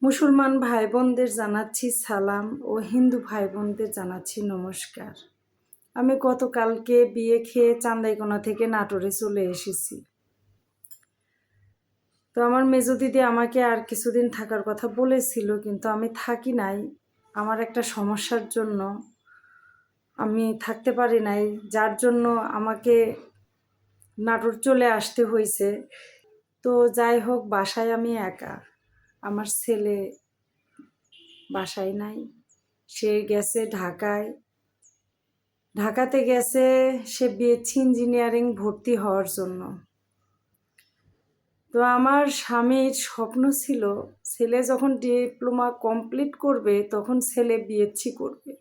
মুসলমান ভাই বোনদের জানাচ্ছি সালাম ও হিন্দু ভাই বোনদের জানাচ্ছি নমস্কার। আমি গতকালকে বিয়ে খেয়ে চান্দাইকোনা থেকে নাটোরে চলে এসেছি। তো আমার মেজো দিদি আমাকে আর কিছুদিন থাকার কথা বলেছিল, কিন্তু আমি থাকি নাই। আমার একটা সমস্যার জন্য আমি থাকতে পারি নাই, যার জন্য আমাকে নাটোর চলে আসতে হয়েছে। তো যাই হোক, বাসায় আমি একা, আমার ছেলে বাসায় নাই। সে গেছে ঢাকায়, ঢাকাতে গেছে সে বিএসসি ইঞ্জিনিয়ারিং ভর্তি হওয়ার জন্য। তো আমার স্বামীর স্বপ্ন ছিল ছেলে যখন ডিপ্লোমা কমপ্লিট করবে তখন ছেলে বিএসসি করবে।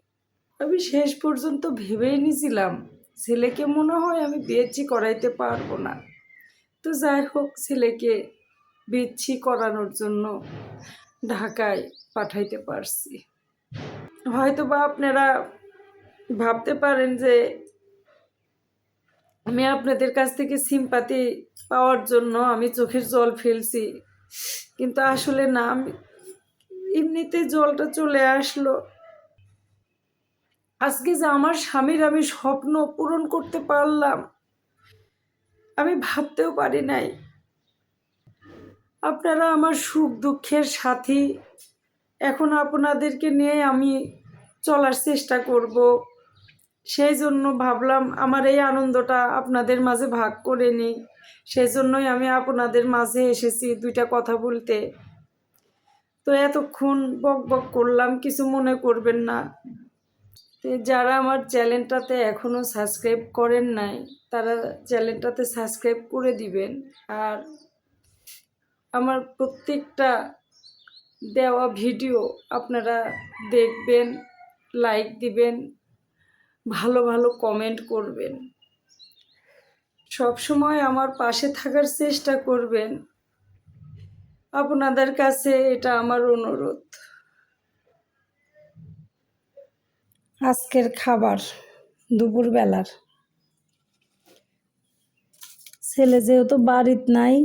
আমি শেষ পর্যন্ত ভেবেই নিয়েছিলাম ছেলেকে মনে হয় আমি বিএসসি করাইতে পারবো না। তো যাই হোক, ছেলেকে বিএসসি করানোর জন্য ঢাকায় পাঠাইতে পারছি। হয়তো বা আপনারা ভাবতে পারেন যে আমি আপনাদের কাছ থেকে সিম্পাতি পাওয়ার জন্য আমি চোখের জল ফেলছি, কিন্তু আসলে না, আমি এমনিতে জলটা চলে আসলো। আজকে যে আমার স্বামীর আমি স্বপ্ন পূরণ করতে পারলাম, আমি ভাবতেও পারি নাই। আপনারা আমার সুখ দুঃখের সাথী। এখন আপনাদেরকে নিয়ে আমি চলার চেষ্টা করব। সেই জন্য ভাবলাম আমার এই আনন্দটা আপনাদের মাঝে ভাগ করে নিই। সেই জন্যই আমি আপনাদের মাঝে এসেছি দুইটা কথা বলতে। তো এতক্ষণ বক বক করলাম, কিছু মনে করবেন না। তো যারা আমার চ্যানেলটাতে এখনও সাবস্ক্রাইব করেন নাই, তারা চ্যানেলটাতে সাবস্ক্রাইব করে দিবেন। আর আমার প্রত্যেকটা দেওয়া ভিডিও আপনারা দেখবেন, লাইক দিবেন, ভালো ভালো কমেন্ট করবেন, সব সময় আমার পাশে থাকার চেষ্টা করবেন। আপনাদের কাছে এটা আমার অনুরোধ। আজকের খাবার দুপুরবেলার, ছেলে যেহেতু বাড়িতে নাই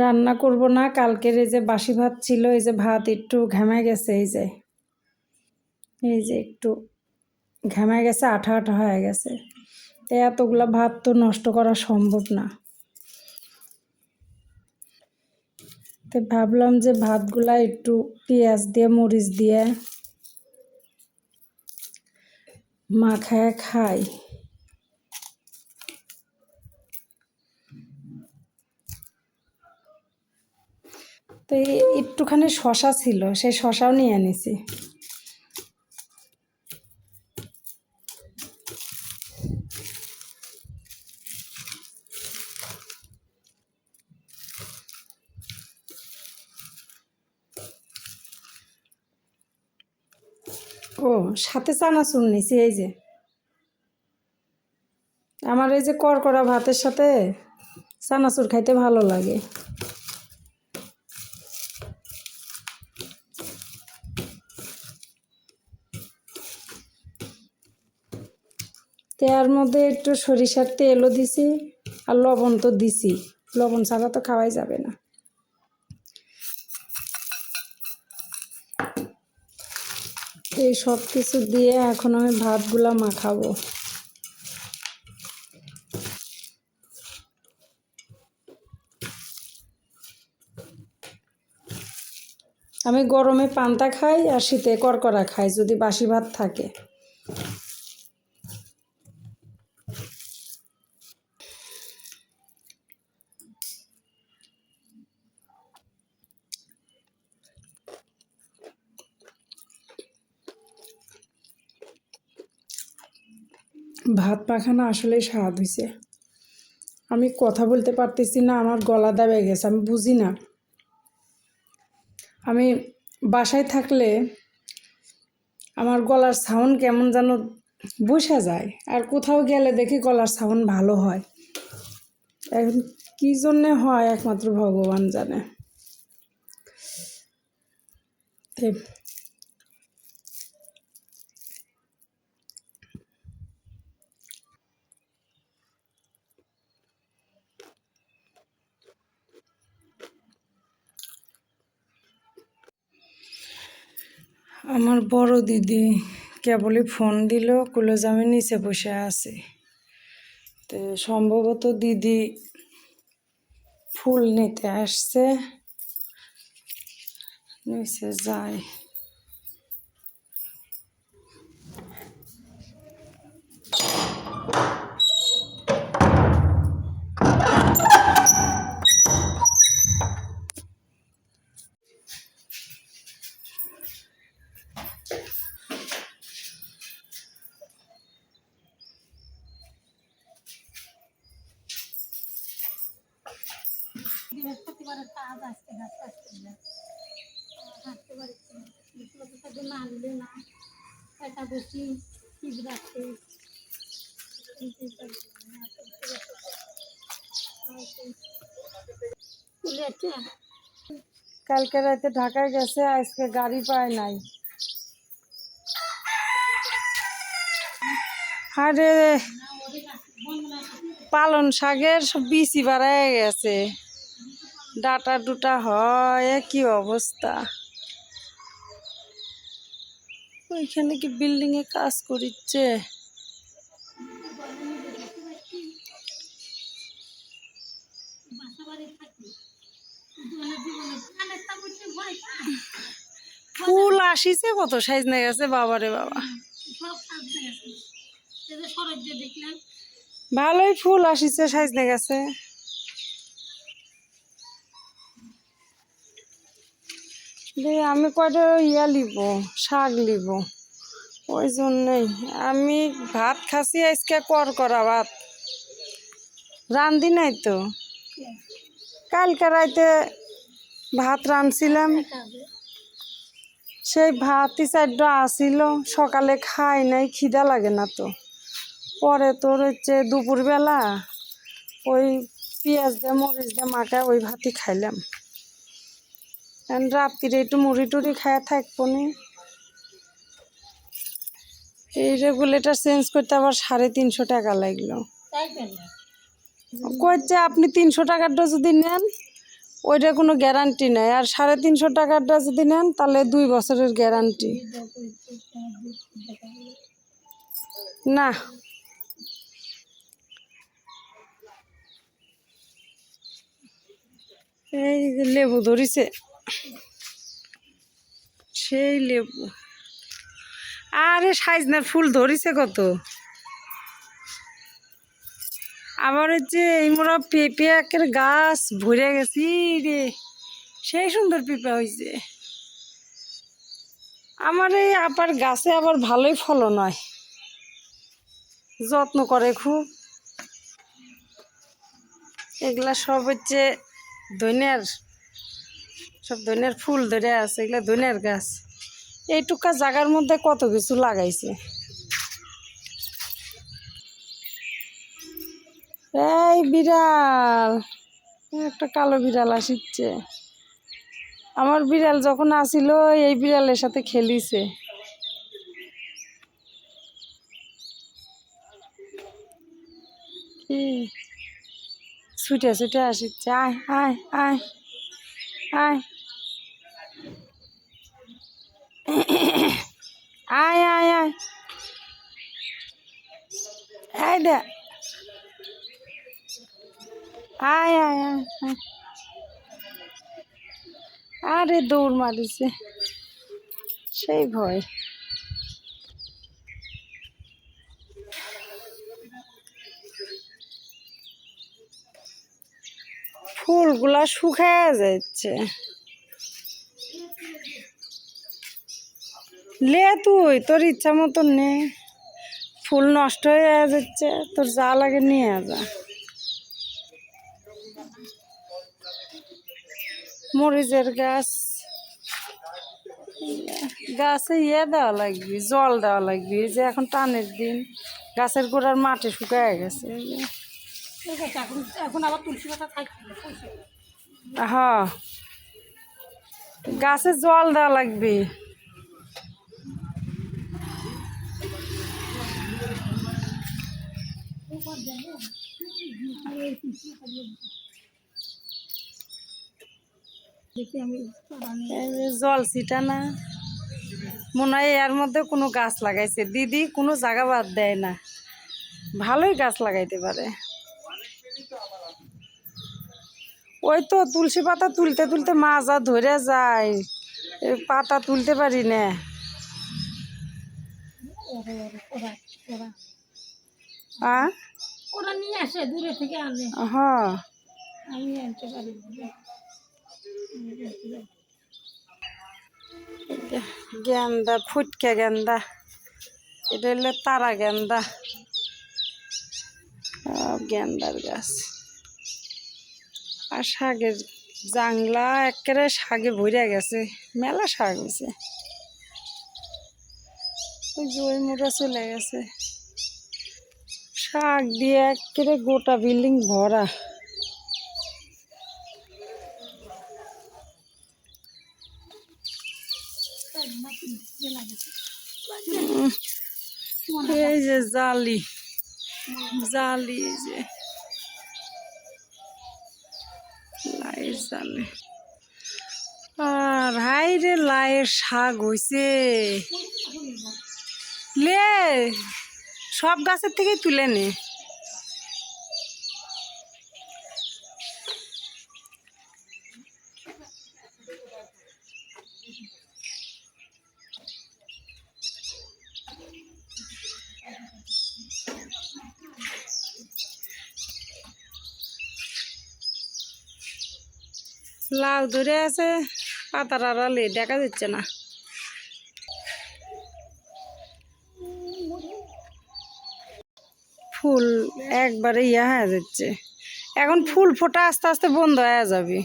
রান্না করব না। কালকের এই যে বাসি ভাত ছিল, এই যে ভাত একটু ঘেমে গেছে, এই যে একটু ঘেমে গেছে, আঠা আঠা হয়ে গেছে। তো এতগুলা ভাত তো নষ্ট করা সম্ভব না। তো ভাবলাম যে ভাতগুলা একটু পেঁয়াজ দিয়ে মরিচ দিয়ে মাখায় খাই। তো একটুখানি শশা ছিল, সেই শশাও নিয়ে নিছি। ও, সাথে চানাচুর নিছি। এই যে আমার এই যে করকরা ভাতের সাথে চানাচুর খাইতে ভালো লাগে। তার মধ্যে একটু সরিষার তেলও দিছি, আর লবণ তো দিছি, লবণ ছাড়া তো খাওয়াই যাবে না। এই সব কিছু দিয়ে এখন আমি ভাতগুলা মাখাবো। আমি গরমে পান্তা খাই আর শীতে করকরা খাই যদি বাসি ভাত থাকে। ভাত মাখানো আসলেই স্বাদ হয়েছে। আমি কথা বলতে পারতেছি না, আমার গলা দাবে গেছে, আমি বুঝি না। আমি বাসায় থাকলে আমার গলার সাউন্ড কেমন যেন বসে যায়, আর কোথাও গেলে দেখি গলার সাউন্ড ভালো হয়। এখন কী জন্যে হয় একমাত্র ভগবান জানে। আমার বড় দিদি কেবলই ফোন দিল, কইলো যে আমি নিচে বসে আছি। তো সম্ভবত দিদি ফুল নিতে আসছে, নিচে যায়। বৃহস্পতিবারের কাজ আজকে হাঁটতে হাঁটতে পারছি না, বিশ্বকাপে না আনলে না এটা বসি ঠিক রাখতে কালকে রাতে ঢাকায় গেছে, আজকে গাড়ি পায় নাই। আরে পালন শাকের সব বিচি বাড়ায় গেছে, ডাটা ডুটা হয়, কি অবস্থা। ওইখানে কি বিল্ডিং এ কাজ করিচ্ছে? ফুল আসিছে কত, সাইজ না গেছে বাবারে বাবা, ভালোই ফুল আসিছে, সাইজ না গেছে। আমি কয়টা লিব, শাক লিব, ওই জন্যই আমি ভাত খাসি আজকে করা ভাত রান্ধি নাই তো। কালকে রাইতে ভাত রাঁধছিলাম, সেই ভাতই চারটা আসিল, সকালে খাই নাই, খিদা লাগে না তো। পরে তোর হচ্ছে দুপুরবেলা ওই পেঁয়াজ দিয়ে মরিচ দিয়ে মাখায় ওই ভাতই খাইলাম। রাত্রিরে একটু মুড়ি টুড়ি খায় থাকবো নি। এই রেগুলেটর চেঞ্জ করতে আবার 350 টাকা লাগলো। কইছে আপনি 300 টাকারটা যদি নেন ওইটা কোনো গ্যারান্টি নাই, আর 350 টাকারটা যদি নেন তাহলে 2 বছরের গ্যারান্টি। না এই যে লেবু ধরিছে, সেই লেবু। আরে সাইজনার ফুল ধরিছে কত। আবার হচ্ছে এই মোরা পেঁপে একের গাছ ভরে গেছি রে, সেই সুন্দর পেঁপে হয়েছে। আমার এই আপার গাছে আবার ভালোই ফলন হয়, যত্ন করে খুব। এগুলা সব হচ্ছে ধনিয়ার, সব ধনিয়ার ফুল ধরে আছে, এগুলা ধনিয়ার গাছ। এইটুকা জায়গার মধ্যে কত কিছু লাগাইছে। এই বিড়াল, একটা কালো বিড়াল আসিচ্ছে। আমার বিড়াল যখন আসিল এই বিড়ালের সাথে খেলিছে। কি ছুটে ছুটে আসিচ্ছে, আয় আয় আয় আয় আয় আয় আয় আয় দে, আয় আয় আয় আয়। আরে দৌড় মারিছে, সেই ভয়। ফুলগুলা শুকায় যাচ্ছে। লে তুই তোর ইচ্ছা মতন নে, ফুল নষ্ট হয়ে যাচ্ছে, তোর যা লাগে নিয়ে যা। মরিচের গাছ, গাছে দেওয়া লাগবে, জল দেওয়া লাগবে, যে এখন টানের দিন, গাছের গোড়ার মাটি শুকায় গেছে। এখন আবার তুলসী পাতা থাকছে। হ্যাঁ, গাছে জল দেওয়া লাগবে। দেখি আমি জল ছিটা না। মনে হয় এর মধ্যে কোনো গাছ লাগাইছে। দিদি কোনো জায়গা বাদ দেয় না, ভালোই গাছ লাগাইতে পারে। ওই তো তুলসী পাতা তুলতে তুলতে মাজা ধরে যায়, এই পাতা তুলতে পারি না। ওরা আ ওরা নিয়ে আসে, দূরে থেকে আনে, হ্যাঁ, আমি আনতে পারি না। গেন্দা, ফুটকে গেন্দা, এটা হলো তারা গেন্দা, গেন্দার গাছ। আর শাকের জাংলা একেবারে শাকে ভরে গেছে, মেলা শাক হয়েছে। ওই যে ওই মোটা চলে গেছে, শাক দিয়ে একেবারে গোটা বিল্ডিং ভরা। এই যে জালি, জালি, এই যে লাইয়ের জালি। আর হাই রে, লাইয়ের শাক হইছে, লে সব গাছের থেকেই তুলে নে। লাউ ধরে আছে, পাতার আড়ালে দেখা যাচ্ছে না। ফুল একবারে ইয়া হয়ে যাচ্ছে, এখন ফুল ফোটা আস্তে আস্তে বন্ধ হয়ে যাবে।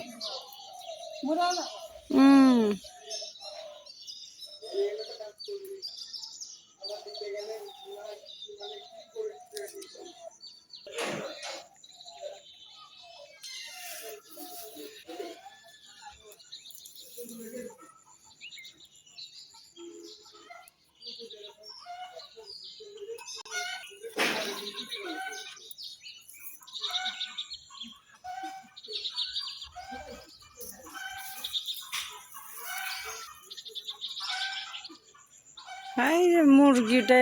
হাই রে, মুরগিটা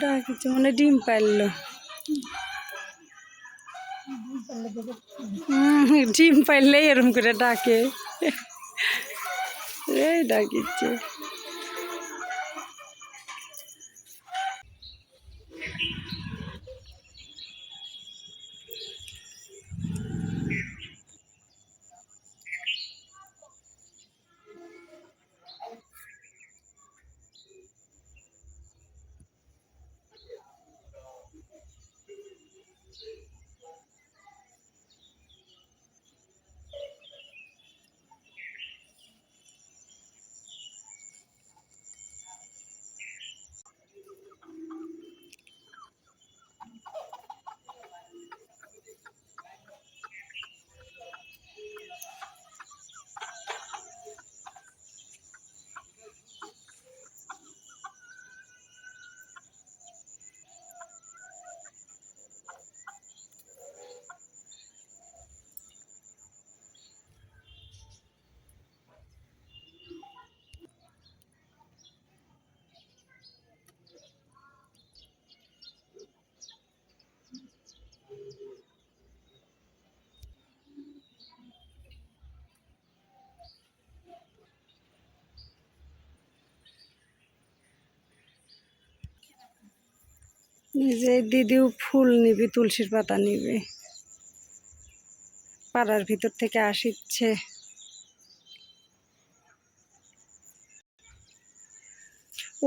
ডাকিছে, মানে ডিম পারলো। ডিম পাইলে এরম করে ডাকে, এই ডাকিচ্ছে। নিজে দিদিও ফুল নিবি, তুলসীর পাতা নিবে, পাড়ার ভিতর থেকে আসিচ্ছে।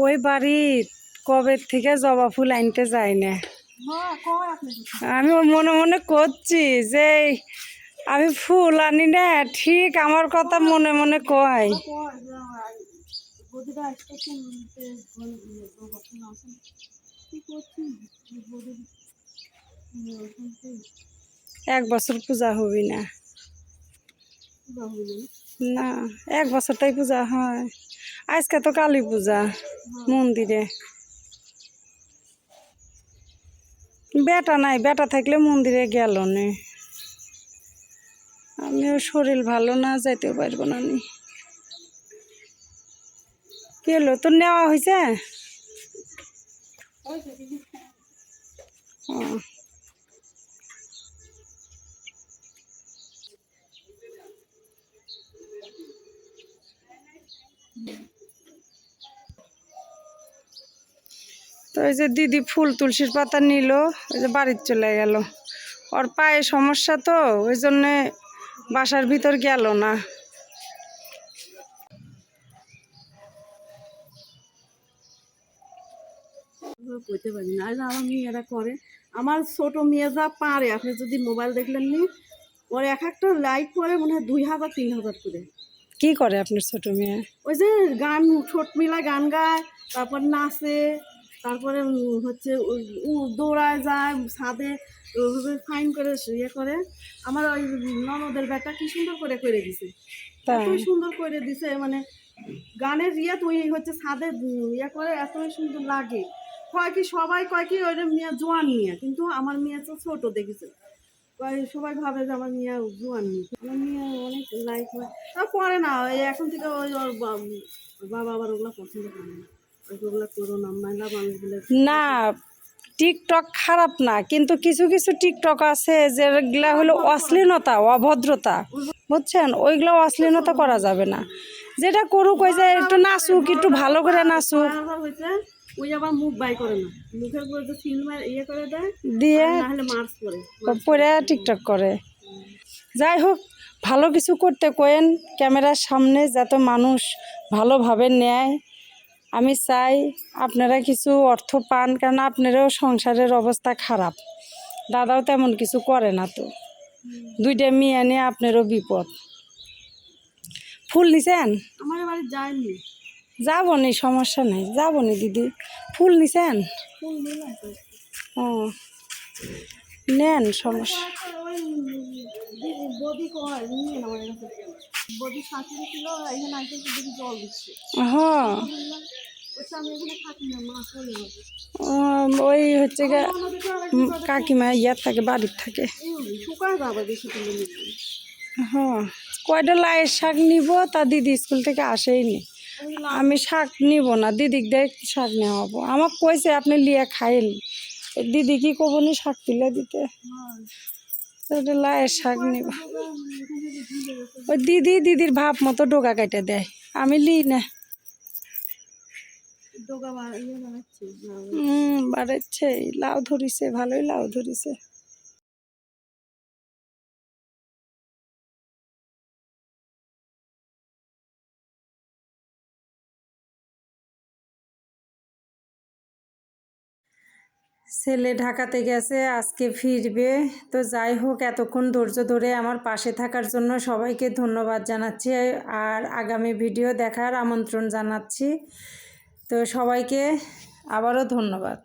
ওই বাড়ির কবে থেকে জবা ফুল আনতে যায় না। আমি মনে মনে করছি যে আমি ফুল আনি না, ঠিক আমার কথা মনে মনে কয়। এক বছর পূজা হবি না, না 1 বছরটাই পূজা হয়। আজকে তো কালী পূজা মন্দিরে, বেটা নাই, বেটা থাকলে মন্দিরে গেল না। আমিও শরীর ভালো না, যাইতেও পারবো না। কি হলো তোর নেওয়া হয়েছে? ও। তো এই যে দিদি ফুল তুলসীর পাতা নিল, ওই যে বাড়ির চলে গেল। ওর পায়ে সমস্যা তো ওই জন্যে বাসার ভিতর গেল না। করতে পারি না, আর আমার মেয়েরা করে। আমার ছোট মেয়ে যা পারে, আপনি যদি মোবাইল দেখলেন নি, ওর এক একটা লাইক করে মনে হয় 2000-3000 করে। কি করে আপনার ছোট মেয়ে? ওই যে গান, ঠোঁট মিলা গান গায়, তারপর নাচে, তারপরে হচ্ছে দৌড়ায় যায় ছাদে, ওইভাবে ফাইন করে ইয়ে করে। আমার ওই ননদের ব্যাটা কি সুন্দর করে করে দিছে, তাই? এতই সুন্দর করে দিছে, মানে গানের ইয়ে তুই হচ্ছে ছাদে ইয়ে করে, এতই সুন্দর লাগে। কয় কি সবাই কয় কি ওই মেয়ে জোয়ান মেয়ে, কিন্তু আমার মেয়ে তো ছোট দেখেছে। কয় সবাই ভাবে যে আমার মেয়ে জোয়ান মেয়ে, আমার মেয়ে অনেক লাইক হয়। তা পরে না, ওই এখন থেকে ওই ওর বাবা আবার ওগুলো পছন্দ করে না, ওইগুলো করো না, মহিলা মানুষগুলো। না, টিকটক খারাপ না, কিন্তু কিছু কিছু টিকটক আছে যেগুলা হলো অশ্লীলতা, অভদ্রতা, বুঝছেন? ওইগুলো অশ্লীলতা করা যাবে না। যেটা করুক, ওই যে একটু নাচুক, একটু ভালো করে নাচুক, হয়েছে ওই আবার মুখ বাই করে না, মুখের উপরে যে ফিল্ম ইয়ে করে দেয়, দিয়ে না হলে মার্চ করে পরে টিকটক করে। যাই হোক, ভালো কিছু করতে কোয়েন ক্যামেরার সামনে, যাতে মানুষ ভালোভাবে নেয়। আমি চাই আপনারা কিছু অর্থ পান, কারণ আপনারও সংসারের অবস্থা খারাপ। দাদাও তেমন কিছু করে না, তো দুইটা মেয়ে নিয়ে আপনারও বিপদ। ফুল নিছেন? আমার বাড়ি যায়নি, যাবো নি, সমস্যা নেই, যাবো নি দিদি। ফুল নিছেন? ফুল নিলাম তো। ও, নেন, সমস্যা। ওই বদি কয় নিয়ে না, আমার কাছে বদি শাশুড়ি ছিল, এখানে আইসে দিদি জল দিচ্ছে। হ্যাঁ, বলছে আমি এখানে থাকি না, মা চলে যাবে। ওই হচ্ছে গিয়ে কাকিমা ইয়ার থাকে, বাড়ির থাকে। শুকায় যাবে বেশি তুলে নিবি। হ্যাঁ, কয়টা লাইয়ের শাক নিব, তা দিদি স্কুল থেকে আসেইনি। আমি শাক নিব না, দিদিক দেখ শাক নেওয়াবো। আমাকে কইছে আপনি লিয়ে খাইল, দিদি কি কব নি শাক তুলে দিতে। লাইয়ের শাক নিব। ওই দিদির ভাব মতো ডোকা কেটে দেয়, আমি লি না। বাড়াচ্ছে, লাউ ধরিছে, ভালোই লাউ ধরিছে। ছেলে ঢাকাতে গেছে, আজকে ফিরবে। তো যাই হোক, এতক্ষণ ধৈর্য ধরে আমার পাশে থাকার জন্য সবাইকে ধন্যবাদ জানাচ্ছি, আর আগামী ভিডিও দেখার আমন্ত্রণ জানাচ্ছি। তো সবাইকে আবারও ধন্যবাদ।